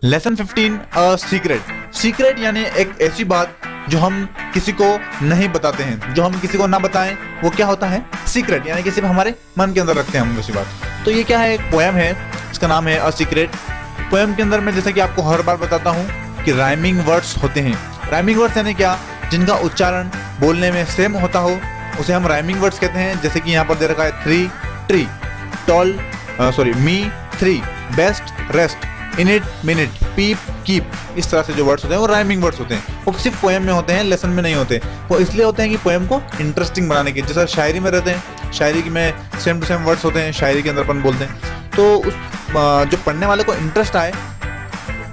Lesson 15 a secret. Secret यानी एक ऐसी बात जो हम किसी को नहीं बताते हैं, जो हम किसी को ना बताएं वो क्या होता है, सीक्रेट। यानी कि सिर्फ हमारे मन के अंदर रखते हैं हम उसी बात। तो ये क्या है, एक पोएम है, इसका नाम है अ सीक्रेट। पोएम के अंदर मैं जैसे कि आपको हर बार बताता हूँ कि राइमिंग वर्ड्स होते हैं। राइमिंग वर्ड्स यानी क्या, जिनका उच्चारण बोलने में सेम होता हो उसे हम राइमिंग वर्ड्स कहते हैं। जैसे कि यहाँ पर दे रखा है 3 ट्री, टॉल मी 3, बेस्ट रेस्ट, इनिट मिनट, पीप कीप। इस तरह से जो वर्ड्स होते हैं वो राइमिंग वर्ड्स होते हैं। वो सिर्फ पोएम में होते हैं, लेसन में नहीं होते। वो इसलिए होते हैं कि पोएम को इंटरेस्टिंग बनाने के, जैसा शायरी में रहते हैं, शायरी में सेम टू सेम वर्ड्स होते हैं, शायरी के अंदर अपन बोलते हैं। तो उस जो पढ़ने वाले को इंटरेस्ट आए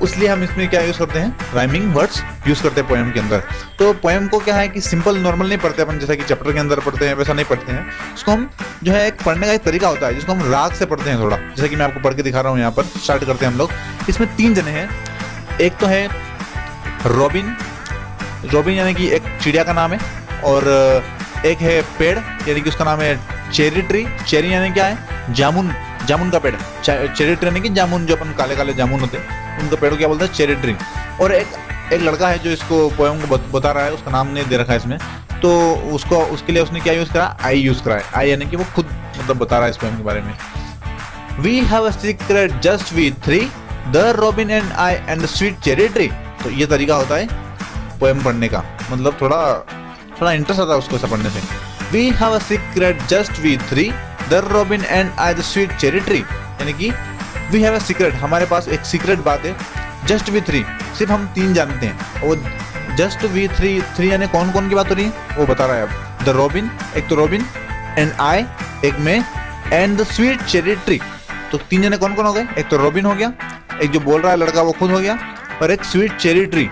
उसलिए हम इसमें क्या यूज़ करते हैं, राइमिंग वर्ड्स यूज़ करते हैं पोएम के अंदर। तो पोएम को क्या है कि सिंपल नॉर्मल नहीं पढ़ते अपन, जैसा कि चैप्टर के अंदर पढ़ते हैं वैसा नहीं पढ़ते हैं। उसको हम जो है एक पढ़ने का एक तरीका होता है जिसको हम राग से पढ़ते हैं थोड़ा। जैसे कि मैं आपको पढ़ के दिखा रहा हूँ, यहाँ पर स्टार्ट करते हैं हम लोग। इसमें 3 जने हैं। एक तो है रॉबिन, रॉबिन यानी कि एक चिड़िया का नाम है, और एक है पेड़ यानी कि उसका नाम है चेरी ट्री। चेरी यानी क्या है, जामुन, जामुन का पेड़। चेरी ट्री यानी कि जामुन, जो अपन काले काले जामुन होते हैं उनका पेड़ को क्या बोलते हैं, चेरी ट्री। और एक लड़का है जो इसको पोएम को बता रहा है, उसका नाम नहीं दे रखा है इसमें, तो उसको उसके लिए उसने क्या यूज करा, आई यूज करा है। आई यानी कि वो खुद मतलब बता रहा है इस पोएम के बारे में। We have a secret just we 3, the robin and I and the sweet cherry tree. तो ये तरीका होता है पोएम पढ़ने का, मतलब थोड़ा इंटरेस्ट आता है उसको ऐसा पढ़ने से। We have a secret just we 3, the robin and I the sweet cherry tree. यानी कि वी हैव अ सीक्रेट, हमारे पास एक सीक्रेट बात है, जस्ट वी 3, सिर्फ हम 3 जानते हैं। और जस्ट वी 3 यानी कौन कौन की बात हो रही है वो बता रहा है अब। द रॉबिन, एक तो रॉबिन, एंड आई एक मैं, and the sweet cherry tree. तो 3 जने कौन कौन हो गए, एक तो रॉबिन हो गया, एक जो बोल रहा है लड़का वो खुद हो गया, और एक sweet cherry tree.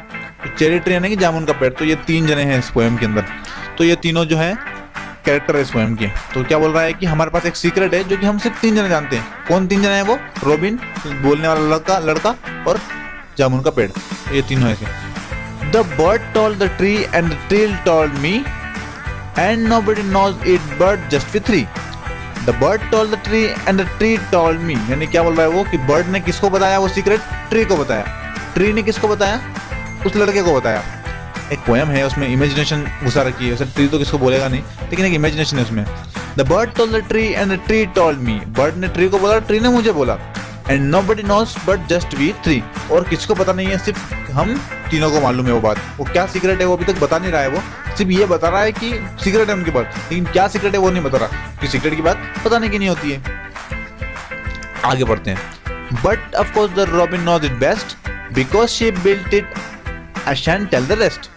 Cherry tree यानी कि जामुन का पेड़। तो ये 3 जने हैं इस पोएम के अंदर। तो ये तीनों जो है कैरेक्टर है इस पोएम के। तो क्या बोल रहा है कि हमारे पास एक सीक्रेट है जो कि हम सिर्फ 3 जने जानते हैं। कौन 3 जने हैं वो, रॉबिन बोलने वाला लड़का और जामुन का पेड़। ये तीनों ऐसे। The bird told the tree and the tree told me and nobody knows it but just we 3। The bird told the tree and the tree told me. यानी क्या बोल रहा है वो कि बर्ड ने किसको बताया वो सीक्रेट, ट्री को बताया। ट्री ने किसको बताया, उस लड़के को बताया। एक पोएम है उसमें इमेजिनेशन घुसा रखी है, वैसे ट्री तो किसको बोलेगा नहीं, लेकिन एक इमेजिनेशन है उसमें। The bird told the tree and the tree told me. Bird ने ट्री को बोला, ट्री ने मुझे बोला। And nobody knows but just we 3। और किसको पता नहीं है, सिर्फ हम तीनों को मालूम है वो बात। वो क्या सीक्रेट है वो अभी तक बता नहीं रहा है, वो सिर्फ ये बता रहा है कि सीक्रेट है उनके पास, लेकिन क्या सीक्रेट है वो नहीं बता रहा, कि सीक्रेट की बात बताने की नहीं होती है। आगे बढ़ते हैं। But of course the robin knows it best because she built it, I shan't tell the rest.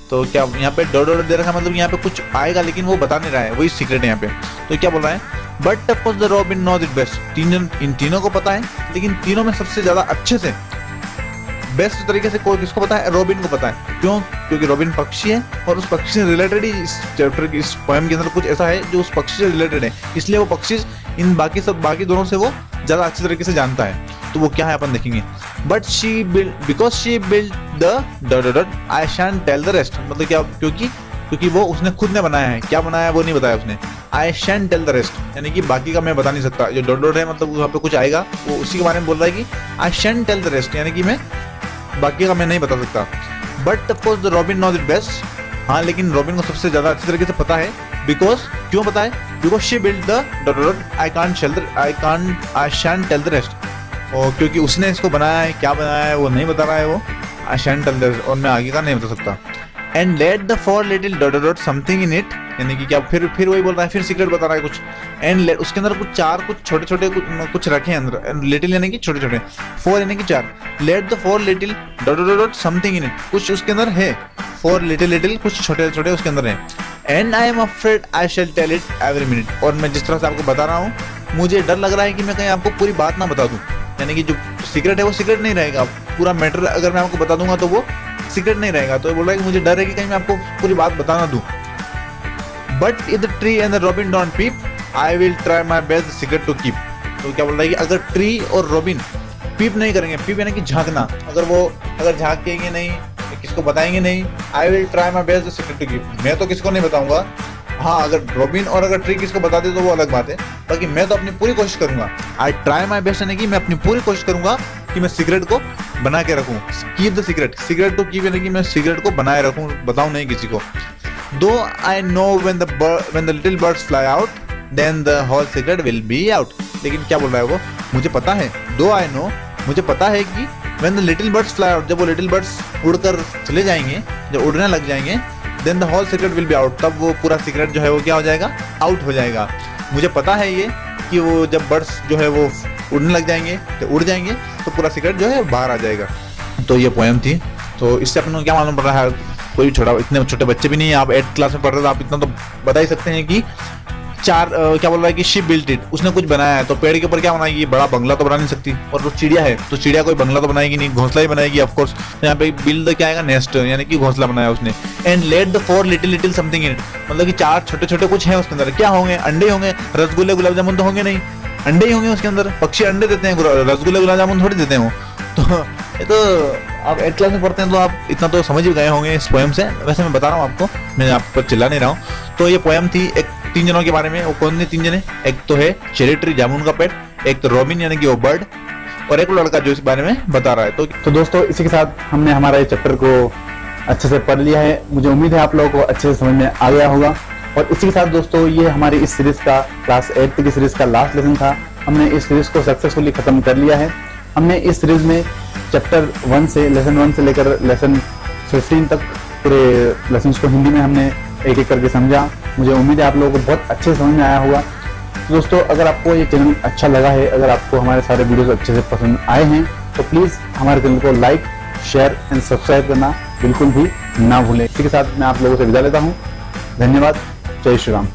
तो क्या यहाँ पे डॉट डॉट दे रखा है, मतलब यहाँ पे कुछ आएगा लेकिन वो बता नहीं रहा है, वही सीक्रेट है यहाँ पे। तो क्या बोल रहा है, but of course the robin knows it best. इन तीनों को पता है, लेकिन तीनों में सबसे ज्यादा अच्छे से बेस्ट तरीके से किसको पता है, रॉबिन को पता है। क्यों, क्योंकि रॉबिन पक्षी है और उस पक्षी से रिलेटेड ही इस चैप्टर की, इस पोएम के अंदर कुछ ऐसा है जो उस पक्षी से रिलेटेड है, इसलिए वो पक्षी इन बाकी दोनों से वो ज्यादा अच्छी तरीके से जानता है। तो वो क्या है अपन देखेंगे। But she build because she build the dot dot I shan't tell the rest. मतलब क्या, क्योंकि वो उसने खुद ने बनाया है, क्या बनाया है वो नहीं बताया उसने। आई शैन टेल द रेस्ट यानी कि बाकी का मैं बता नहीं सकता। जो डॉट डॉट है मतलब वहाँ पे कुछ आएगा, वो उसी के बारे में बोल रहा है कि I shan't tell the rest, यानी कि मैं बाकी का मैं नहीं बता सकता। But of course the robin knows it best. हाँ, लेकिन रॉबिन को सबसे ज्यादा अच्छी तरीके से पता है। बिकॉज, क्यों पता है, because she build the dot dot I shan't tell the rest. और क्योंकि उसने इसको बनाया है, क्या बनाया है वो नहीं बता रहा है वो, आई शैन टेल द रेस्ट, और मैं आगे का नहीं बता सकता। And let the 4 little dot dot something in it, यानी कि क्या, फिर वही बोल रहा है, फिर सीक्रेट बता रहा है कुछ। एंड उसके अंदर कुछ छोटे छोटे कुछ रखे हैं अंदर। लिटिल यानी कि छोटे छोटे, 4 यानी कि 4। Let the 4 little dot dot something in it, कुछ उसके अंदर है। 4 लिटिल कुछ छोटे छोटे उसके अंदर है। And I am afraid I shall tell it every minute. और मैं जिस तरह से आपको बता रहा हूँ, मुझे डर लग रहा है कि मैं कहीं आपको पूरी बात ना बता दूं। यानी कि जो सीक्रेट है वो सीक्रेट नहीं रहेगा, पूरा मैटर अगर मैं आपको बता दूंगा तो वो सीक्रेट नहीं रहेगा। तो बोल रहा है कि मुझे डर है कि कहीं मैं आपको पूरी बात बता ना दूं। But if the tree and the robin don't peep, I will try my best secret to keep. तो क्या बोल रहा है कि अगर ट्री और रॉबिन पीप नहीं करेंगे, पीप यानी कि झांकना, अगर झांकेंगे नहीं, किसको बताएंगे नहीं, I will try my best secret to keep, मैं तो किसको नहीं बताऊंगा, हाँ, अगर रॉबिन और अगर ट्रिक इसको बता दे तो वो अलग बात है, बाकी मैं तो अपनी पूरी कोशिश करूंगा। आई ट्राई माई बेस्ट, यानी कि मैं अपनी पूरी कोशिश करूंगा कि मैं सीक्रेट को बना के रखूं। कीप द सीक्रेट, सीक्रेट तो कीप, यानी कि मैं सीक्रेट को बनाए रखूं, बताऊं नहीं किसी को। Though I know when the little birds fly out then the whole secret will be out. लेकिन क्या बोल रहा है वो, मुझे पता है, दो आई नो, मुझे पता है कि when the little birds fly out, जब वो लिटिल बर्ड्स उड़कर चले जाएंगे, जब उड़ने लग जाएंगे, then the whole secret will be out, तब वो पूरा सीक्रेट जो है वो क्या हो जाएगा, आउट हो जाएगा। मुझे पता है ये कि वो जब बर्ड्स जो है वो उड़ने लग जाएंगे, तो उड़ जाएंगे, तो पूरा सीक्रेट जो है बाहर आ जाएगा। तो ये पोएम थी। तो इससे अपन को क्या मालूम पड़ रहा है, कोई छोटा, इतने छोटे बच्चे भी नहीं है, आप 8th क्लास में पढ़ रहे हो, आप इतना तो बता ही सकते हैं कि क्या बोल रहा है कि शिप बिल्ट इट, उसने कुछ बनाया है। तो पेड़ के ऊपर क्या बनाएगी, बड़ा बंगला तो बना नहीं सकती, और वो चिड़िया है तो चिड़िया कोई बंगला तो बनाएगी नहीं, घोंसला ही बनाएगी ऑफ कोर्स। तो यहाँ पे बिल्ड क्या आएगा, नेस्ट, यानी कि घोंसला बनाया उसने। And let the 4 little something in it, मतलब कि 4 छोटे छोटे कुछ है उसके अंदर। क्या होंगे, अंडे होंगे, रसगुल्ले गुलाब जामुन तो होंगे नहीं, अंडे ही होंगे उसके अंदर। पक्षी अंडे देते हैं, रसगुल्ले गुलाब जामुन थोड़ी देते हैं वो। तो ये तो आप 8th क्लास में पढ़ते हैं तो आप इतना तो समझ ही गए होंगे इस पोएम से। वैसे मैं बता रहा हूँ आपको, मैं आप पर चिल्ला नहीं रहा हूँ। तो ये पोएम थी एक 3 जनों के बारे में। वो कौन थे 3 जने, एक तो है चेरी ट्री, जामुन का पेड़, एक तो रॉबिन यानी कि वो बर्ड, और एक लड़का जो इस बारे में बता रहा है। तो दोस्तों इसी के साथ हमने हमारा ये चैप्टर को अच्छे से पढ़ लिया है। मुझे उम्मीद है आप लोगों को अच्छे से समझ में आ गया होगा। और इसी के साथ दोस्तों ये हमारी इस सीरीज का क्लास 8th की सीरीज का लास्ट लेसन था। हमने इस सीरीज को सक्सेसफुली खत्म कर लिया है। हमने इस सीरीज में चैप्टर 1 से, लेसन 1 से लेकर लेसन 15 तक पूरे लेसन्स को हिंदी में हमने एक एक करके समझा। मुझे उम्मीद है आप लोगों को बहुत अच्छे से समझ में आया होगा। तो दोस्तों अगर आपको ये चैनल अच्छा लगा है, अगर आपको हमारे सारे वीडियोस अच्छे से पसंद आए हैं, तो प्लीज़ हमारे चैनल को लाइक, शेयर एंड सब्सक्राइब करना बिल्कुल भी ना भूलें। इसी के साथ मैं आप लोगों से विदा लेता हूँ। धन्यवाद। जय श्री राम।